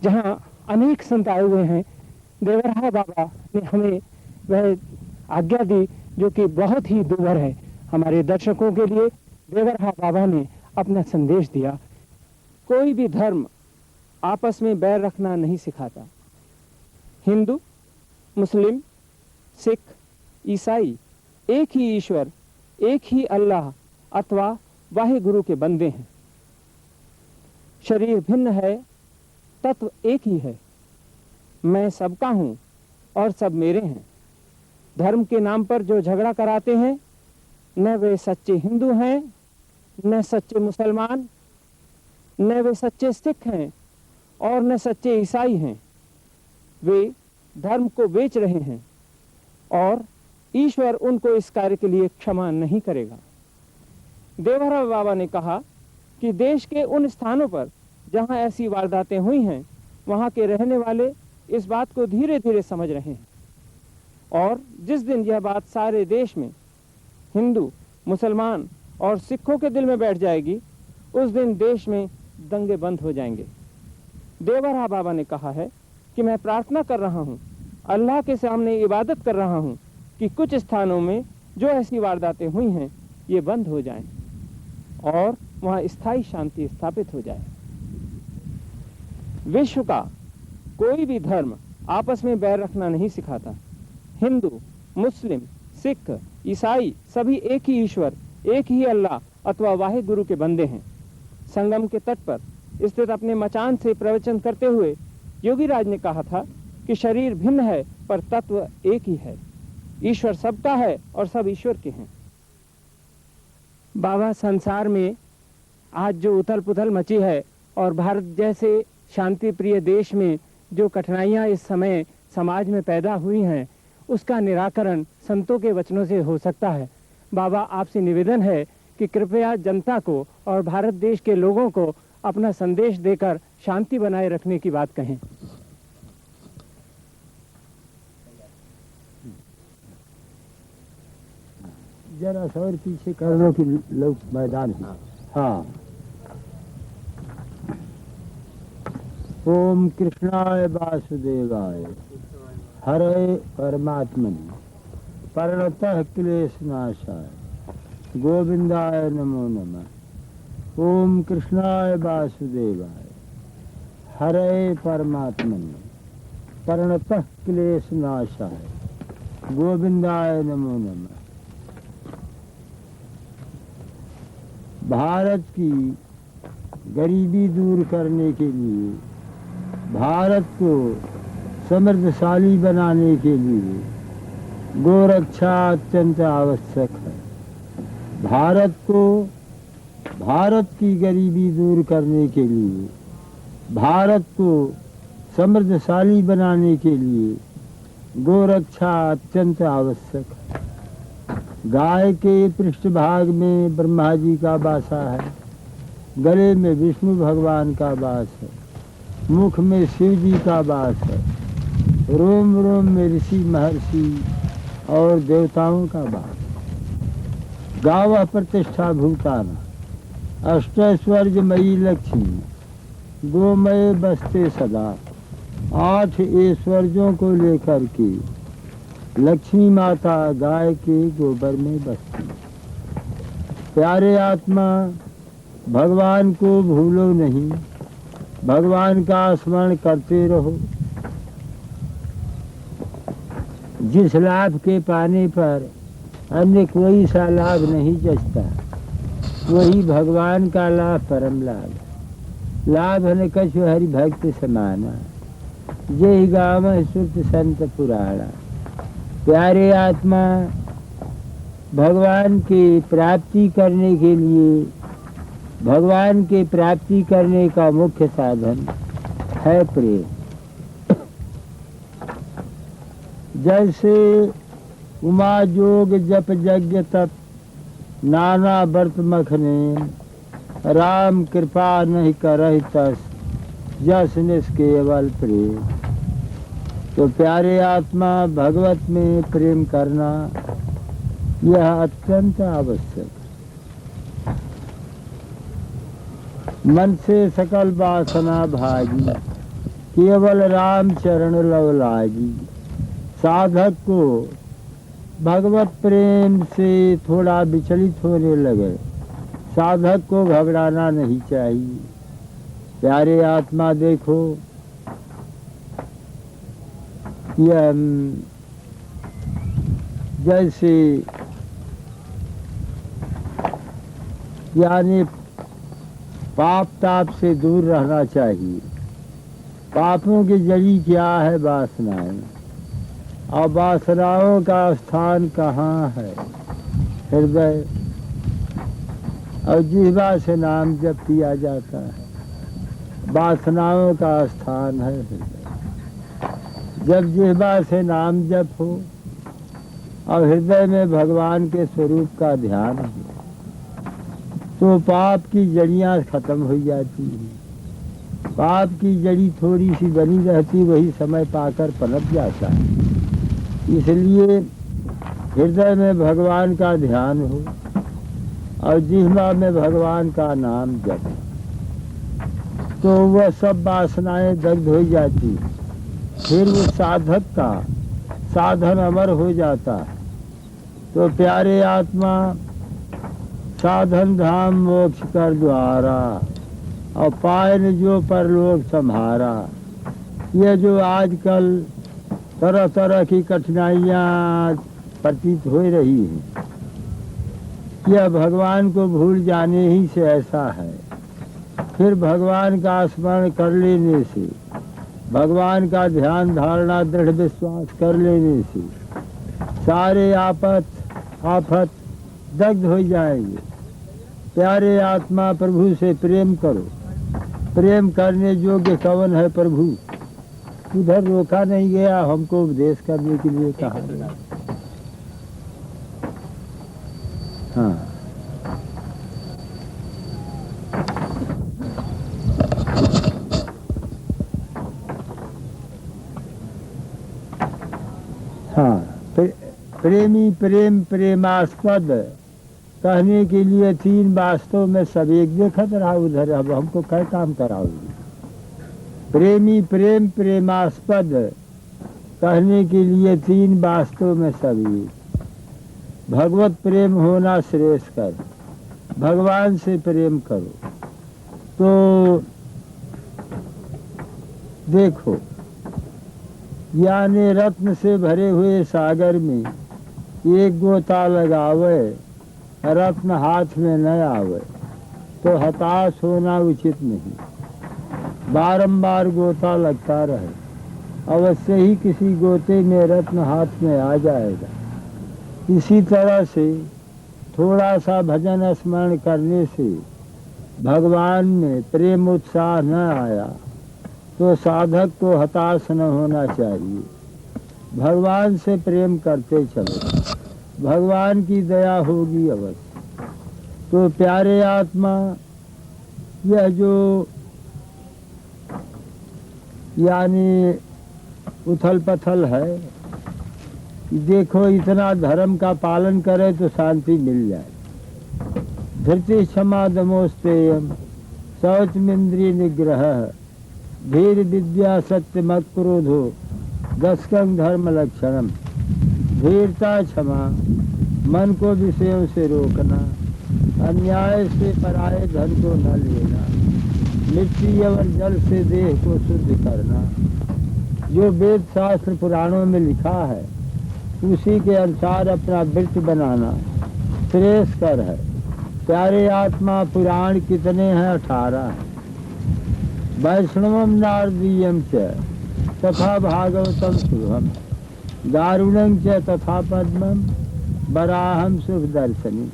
जहाँ अनेक संत आए हुए हैं। देवराहा बाबा ने हमें वह आज्ञा दी जो कि बहुत ही दुर्लभ है। हमारे दर्शकों के लिए देवराहा बाबा ने अपना संदेश दिया। कोई भी धर्म आपस में बैर रखना नहीं सिखाता। हिंदू, मुस्लिम, सिख, ईसाई एक ही ईश्वर, एक ही अल्लाह अथवा वाहे गुरु के बंदे हैं। शरीर भिन्न है, तत्व एक ही है। मैं सबका हूं और सब मेरे हैं। धर्म के नाम पर जो झगड़ा कराते हैं, न वे सच्चे हिंदू हैं, न सच्चे मुसलमान, न वे सच्चे सिख हैं और न सच्चे ईसाई हैं। वे धर्म को बेच रहे हैं और ईश्वर उनको इस कार्य के लिए क्षमा नहीं करेगा। देवराहा बाबा ने कहा कि देश के उन स्थानों पर जहां ऐसी वारदातें हुई हैं, वहां के रहने वाले इस बात को धीरे धीरे समझ रहे हैं और जिस दिन यह बात सारे देश में हिंदू, मुसलमान और सिखों के दिल में बैठ जाएगी, उस दिन देश में दंगे बंद हो जाएंगे। देवराहा बाबा ने कहा है कि मैं प्रार्थना कर रहा हूँ, अल्लाह के सामने इबादत कर रहा हूँ कि कुछ स्थानों में जो ऐसी वारदातें हुई हैं ये बंद हो जाएं और वहाँ स्थायी शांति स्थापित हो जाए। विश्व का कोई भी धर्म आपस में बैर रखना नहीं सिखाता। हिंदू, मुस्लिम, सिख, ईसाई सभी एक ही ईश्वर, एक ही अल्लाह अथवा वाहे गुरु के बंदे हैं। संगम के तट पर स्थित अपने मचान से प्रवचन करते हुए योगीराज ने कहा था कि शरीर भिन्न है पर तत्व एक ही है। ईश्वर सबका है और सब ईश्वर के हैं। बाबा, संसार में आज जो उथल पुथल मची है और भारत जैसे शांति प्रिय देश में जो कठिनाइयां इस समय समाज में पैदा हुई हैं, उसका निराकरण संतों के वचनों से हो सकता है। बाबा, आपसे निवेदन है कि कृपया जनता को और भारत देश के लोगों को अपना संदेश देकर शांति बनाए रखने की बात कहें। जरा सौर पीछे कर लो कि लोग मैदान में। हाँ। ओम कृष्णाय वासुदेवाय हरे परमात्मने प्रणतः क्लेशनाशाय गोविंदाय नमो नमः। ओम कृष्णाय वासुदेवाय हरे परमात्मने प्रणतः क्लेशनाशाय गोविंदाय नमो नमः। भारत की गरीबी दूर करने के लिए, भारत को समृद्धशाली बनाने के लिए गोरक्षा अत्यंत आवश्यक है। भारत की गरीबी दूर करने के लिए, भारत को समृद्धशाली बनाने के लिए गोरक्षा अत्यंत आवश्यक है। गाय के पृष्ठभाग में ब्रह्मा जी का वासा है, गले में विष्णु भगवान का वास है, मुख में शिव जी का वास है, रोम रोम में ऋषि महर्षि और देवताओं का वास। गावः प्रतिष्ठा भूताना अष्टैश्वर्यमयी लक्ष्मी गोमय बसते सदा। 8 ऐश्वर्यों को लेकर के लक्ष्मी माता गाय के गोबर में बसती। प्यारे आत्मा, भगवान को भूलो नहीं, भगवान का स्मरण करते रहो। जिस लाभ के पाने पर अन्य कोई सा लाभ नहीं जचता, वही भगवान का लाभ परम लाभ। लाभ न कछु हरि भक्त समाना, जय गावः श्रुत संत पुराणा। प्यारे आत्मा, भगवान की प्राप्ति करने के लिए, भगवान की प्राप्ति करने का मुख्य साधन है प्रेम। जैसे उमा जोग जप यज्ञ तप नाना व्रत मखने, राम कृपा नहीं करहि तस जस निष्केवल प्रेम। तो प्यारे आत्मा, भगवत में प्रेम करना यह अत्यंत आवश्यक है। मन से सकल वासना भागी, केवल राम चरण लव लागी। साधक को भगवत प्रेम से थोड़ा विचलित होने लगे, साधक को घबराना नहीं चाहिए। प्यारे आत्मा देखो, यह जैसे यानी पाप ताप से दूर रहना चाहिए। पापों की जड़ी क्या है? वासनाएं। और वासनाओं का स्थान कहाँ है? हृदय। और जिह्वा से नाम जप किया जाता है, वासनाओं का स्थान है हृदय। जब जिह्वा से नाम जप हो और हृदय में भगवान के स्वरूप का ध्यान हो, तो पाप की जड़ियाँ खत्म हो जाती हैं। पाप की जड़ी थोड़ी सी बनी रहती, वही समय पाकर पनप जाता है। इसलिए हृदय में भगवान का ध्यान हो और जिह्वा में भगवान का नाम जप, तो वह सब वासनाएं दग्ध हो जाती। फिर वो साधक का साधन अमर हो जाता है। तो प्यारे आत्मा, साधन धाम मोक्ष कर द्वारा, और पाए न जो परलोक सम्हारा। ये जो आजकल तरह तरह की कठिनाइयाँ प्रतीत हो रही हैं, यह भगवान को भूल जाने ही से ऐसा है। फिर भगवान का स्मरण कर लेने से, भगवान का ध्यान धारणा दृढ़ विश्वास कर लेने से सारे आफत दग्ध हो जाएंगे। प्यारे आत्मा, प्रभु से प्रेम करो। प्रेम करने योग्य कौन है प्रभु? उधर रोका नहीं गया, हमको उपदेश करने के लिए कहा गया। हाँ, हाँ, प्रेमी प्रेम प्रेमास्पद कहने के लिए तीन वास्तव में सब एक देखत रहा उधर। अब हमको क्या काम कराओगे? प्रेमी प्रेम प्रेमास्पद कहने के लिए तीन वास्तव में सब एक। भगवत प्रेम होना श्रेष्ठ कर, भगवान से प्रेम करो। तो देखो, यानी रत्न से भरे हुए सागर में एक गोता लगावे, रत्न हाथ में न आवे, तो हताश होना उचित नहीं। बारंबार गोता लगता रहे, अवश्य ही किसी गोते में रत्न हाथ में आ जाएगा। इसी तरह से थोड़ा सा भजन स्मरण करने से भगवान में प्रेम उत्साह न आया, तो साधक को हताश न होना चाहिए। भगवान से प्रेम करते चलो, भगवान की दया होगी अवश्य। तो प्यारे आत्मा, यह जो यानी उथल पथल है, देखो इतना धर्म का पालन करे तो शांति मिल जाए। धृति क्षमा दमोस्तेयम शौचमिंद्रिय निग्रह धीर विद्या सत्य मत क्रोधो दशकं धर्म लक्षणम। धीरता क्षमा, मन को विषयों से रोकना, अन्याय से पराये धन को न लेना, मिट्टी और जल से देह को शुद्ध करना। जो वेद शास्त्र पुराणों में लिखा है उसी के अनुसार अपना वृत्त बनाना श्रेष्ठकर है। प्यारे आत्मा, पुराण कितने हैं? 18 हैं। वैष्णवम नारदीयम च तथा भागवतम शुभम दारुणं च तथा पद्मम वराहम शुभ दर्शनी।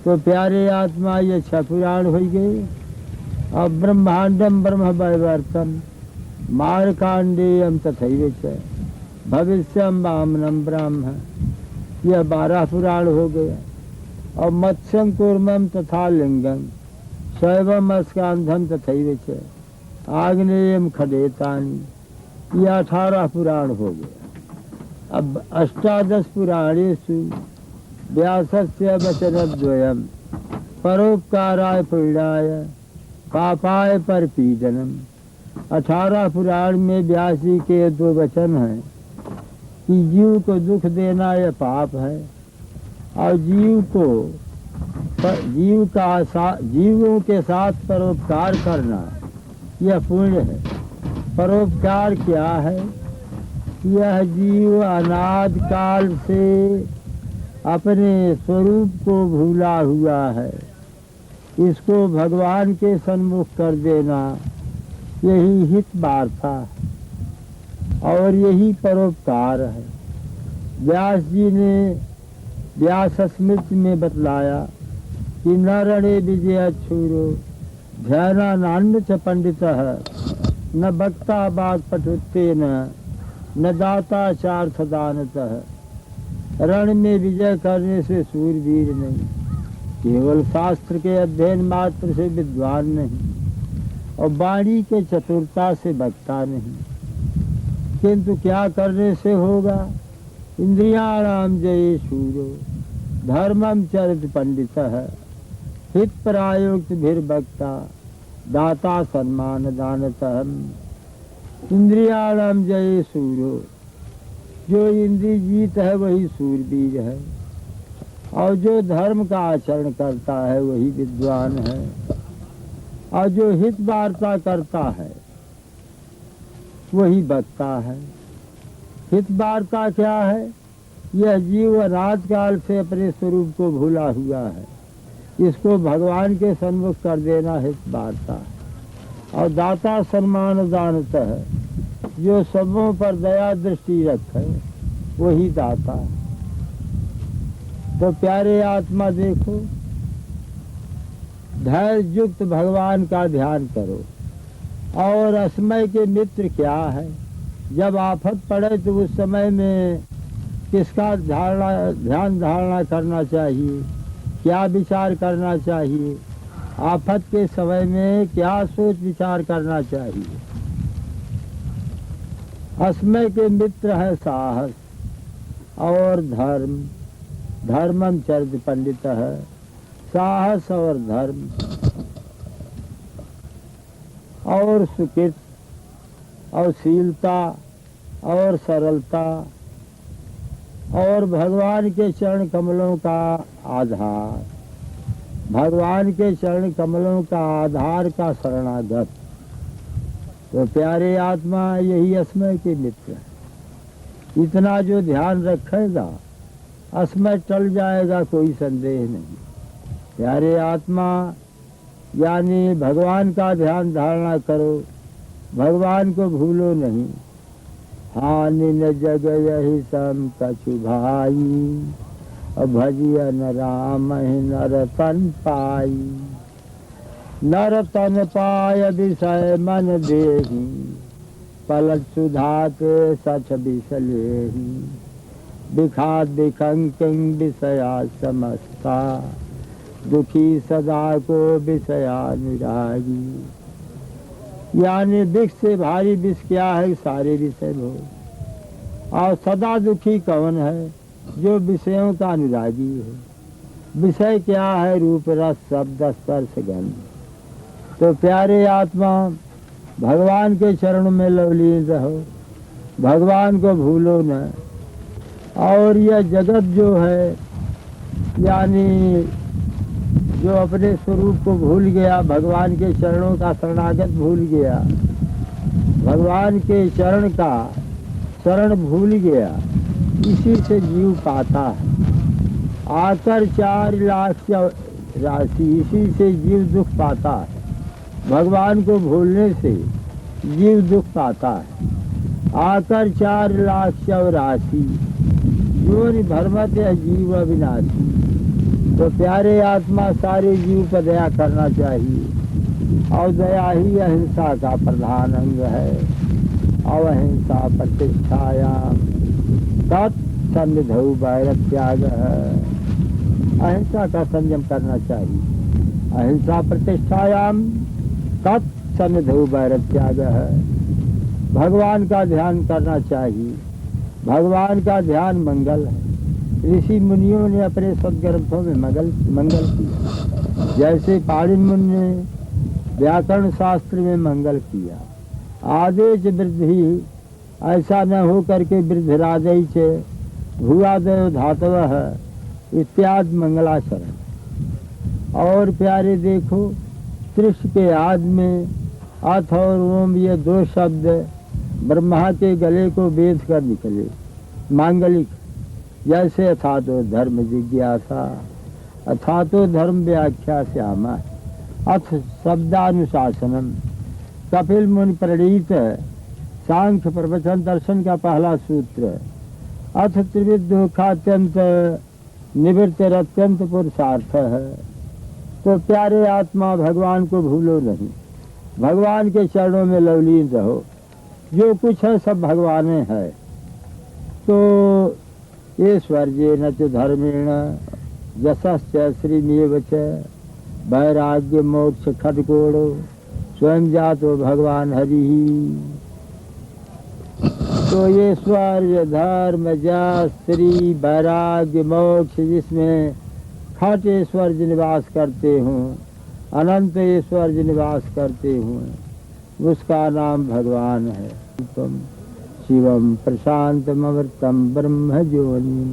तो प्यारे आत्मा, ये 6 पुराण हो गए। अब ब्रह्मांडम ब्रह्म वैवर्तम मारकांडेयम तथैव च भविष्यम वामनम ब्रह्म, यह 12 पुराण हो गया। और मत्स्यं कूर्मम तथा लिंगम शैवम अस्कांधम तथैव च आग्नेयम खडेतानि, यह 18 पुराण हो गया। अब 18 पुराणेषु व्यासस्य वचनद्वयम् परोपकाराय पुण्याय पापाय परपीडनम् 18 पुराण में व्यास जी के 2 वचन हैं कि जीव को दुख देना यह पाप है और जीवों के साथ परोपकार करना यह पुण्य है। परोपकार क्या है? यह जीव अनादि काल से अपने स्वरूप को भूला हुआ है, इसको भगवान के सन्मुख कर देना यही हित वार्ता है और यही परोपकार है। व्यास जी ने व्यास स्मृति में बतलाया कि न रणे विजय छूरो ध्यानान्य च पंडित न वक्ता बाग पठुते न दाता चार्थ दानतः। रण में विजय करने से सूरवीर नहीं, केवल शास्त्र के अध्ययन मात्र से विद्वान नहीं और वाणी के चतुरता से वक्ता नहीं, किंतु क्या करने से होगा? इंद्रियाणाम जये शूरो धर्मम चरित पंडितः हित प्रायोक्त भीर्भक्ता दाता सम्मान दानतः। इंद्रियाणाम जये शूरो, जो इंद्रिय जीत है वही सूरवीर है और जो धर्म का आचरण करता है वही विद्वान है और जो हित वार्ता करता है वही वक्ता है। हित वार्ता क्या है? यह जीव अनादि काल से अपने स्वरूप को भूला हुआ है, इसको भगवान के सन्मुख कर देना हित वार्ता है। और दाता सम्मान दानता है, जो सबों पर दया दृष्टि रखे वही दाता है। तो प्यारे आत्मा देखो, धैर्य युक्त भगवान का ध्यान करो। और असमय के मित्र क्या है? जब आफत पड़े तो उस समय में किसका ध्यान धारणा करना चाहिए, क्या विचार करना चाहिए? आफत के समय में क्या सोच विचार करना चाहिए? असमय के मित्र है साहस और धर्म। धर्मम चरित पंडित है, साहस और धर्म और सुकृत और शीलता और सरलता और भगवान के चरण कमलों का आधार। भगवान के चरण कमलों का आधार का शरणागत। तो प्यारे आत्मा यही असमय के मित्र है। इतना जो ध्यान रखेगा असमय टल जाएगा, कोई संदेह नहीं। प्यारे आत्मा यानी भगवान का ध्यान धारणा करो, भगवान को भूलो नहीं। हानि न जग यही सम कछु भाई, भजिया न राम नर तन पाई। नर तन पाय विषय मन देही, पलट सुधा के सच बिसलेही। विखात विखंकिं विषया समस्ता, दुखी सदा को विषयानुरागी। यानी विष से भारी विष क्या है? सारे विषय भोग। और सदा दुखी कौन है? जो विषयों का अनुरागी है। विषय क्या है? रूप रस शब्द स्पर्श गंध। तो प्यारे आत्मा भगवान के चरणों में लवलीन रहो, भगवान को भूलो न। और यह जगत जो है यानी जो अपने स्वरूप को भूल गया, भगवान के चरणों का शरणागत भूल गया, भगवान के चरण का शरण भूल गया, इसी से जीव पाता है। आकर 4 लाख राशि, इसी से जीव दुख पाता है। भगवान को भूलने से जीव दुख पाता है। आकर 4 लाख 84, योनि भरमत है जीव अविनाशी। तो प्यारे आत्मा सारे जीव पर दया करना चाहिए और दया ही अहिंसा का प्रधान अंग है। और अहिंसा प्रतिष्ठायाम तत्सन्निधौ वैरत्याग है। अहिंसा का संयम करना चाहिए। अहिंसा प्रतिष्ठायाम तत्सन्निधौ वैरत्याग है। भगवान का ध्यान करना चाहिए। भगवान का ध्यान मंगल है। ऋषि मुनियों ने अपने सदग्रंथों में मंगल किया। जैसे पाणिनि मुनि ने व्याकरण शास्त्र में मंगल किया, आदेश वृद्धि ऐसा न हो करके वृद्धराजय च भूआदय धातव इत्यादि मंगलाचरण। और प्यारे देखो, त्रिश के आद में अथ और ओम ये दो शब्द ब्रह्मा के गले को बेध कर निकले, मांगलिक। जैसे अथातो धर्म जिज्ञासा, अथातो धर्म व्याख्या श्यामा, अथ शब्दानुशासनम। कपिल मुनि प्रणीत सांख्य प्रवचन दर्शन का पहला सूत्र। अथ त्रिविध दुखात्यंत निवृत्त अत्यंत पुरुषार्थ है। तो प्यारे आत्मा, भगवान को भूलो नहीं, भगवान के चरणों में लवलीन रहो। जो कुछ है सब भगवान है। तो ऐश्वर्य न च धर्मेण यशश्च श्रीमेव च वैराग्य मोक्ष खटकोड़ो स्वयं जातो भगवान हरि। तो ये ऐश्वर्य धर्म यश श्री वैराग्य मोक्ष, जिसमें खट ऐश्वर्य निवास करते हूँ, अनंत ऐश्वर्य निवास करते हूँ, उसका नाम भगवान है। शिवम प्रशांतमृतम ब्रह्म ज्योनि।